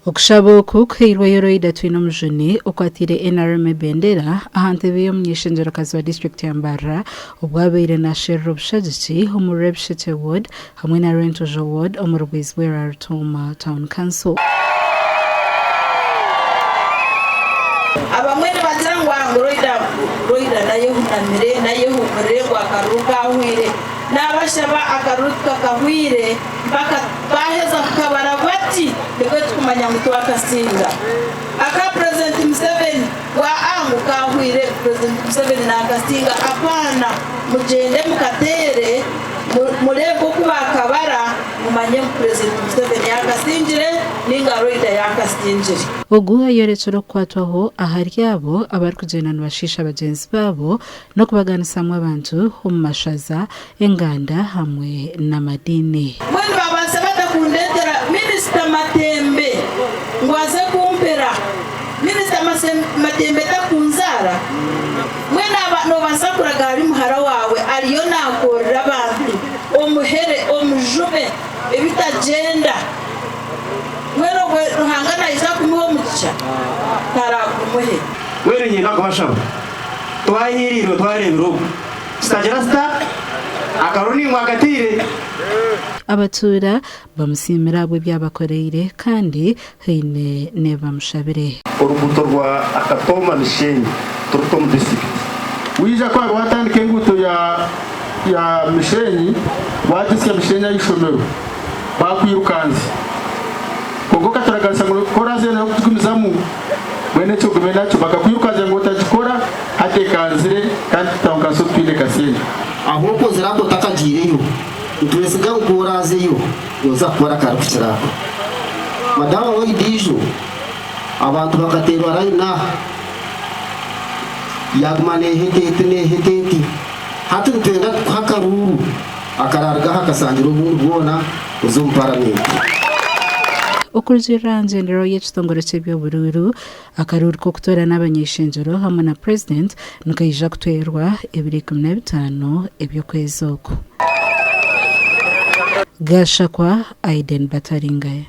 Okushaba oku kuhairwa yoroida twina omujuni okwatire NRM bendera ahantebe y'omunyeshengerokazi wa district ya Mbarara obwabaire nasherera obushagiki omu Rebshete ward hamwe na Rentojo ward omu Rwampara Rutoma town council. Abamwe bagira ngo roida nayo hunamire nayo humure ngo akaruuru kahwire n'abashaba akaruuru kakahwire mpaka baheza kukabara bati nibwo tukumanya mutu wakasinga aka president Museveni wa angu kahwire president Museveni na akasinga apana mugende mukatere murego kubakabara mumanye president Museveni yakasingire ninga roida yakasingire. Oguha yorecero kwatwaho aharyabo abari kugenda nibashisha bagenzi babo no kubaganisamu abantu omu mashaza enganda hamwe n'amadini. Mwene babanse batakundetera Minister Matembe ngwaze kumpera Minister Matembe takunzara mwene abantu basakura gari muhara wawe ariyo nakorera abantu omuhere omujube ebitagenda mwero ruhangana iza kumuho mugisha tarakumuhe mwere nyina kubashaba twahiriro twarebero sitagira sta akaruni mwagatire. Abatuura bamusimira abwe byabakoreire kandi haine nebamushabire. Orubuto rwa akatoma nishenyi turutomu district wija kwa watandike nguto ya mishenyi watisya mishenyi y'ishomero bakwirukanze kogo kataragansa ngo koraze no kutumizamu mwene cyo gumena cyo bakakwirukanze ngo utajikora hatekanzire kandi tawangaso twine kasenge ahubwo zirako takagireyo utwesiga ukorazeyo yoza kubara karukira madawa oyidijo abantu bakaterwa rayina yagmane heteti hatu twenda akaruuru akararga hakasangiro bubona uzumparamente okuruzira nzendero y'ekitongole ky'ebyobururu akaruuru k'okutora n'abanyeshenjero hamwe na president nikaija kutwerwa 2015 ebyokwezi oku. Gashakwa Aiden Bataringaya.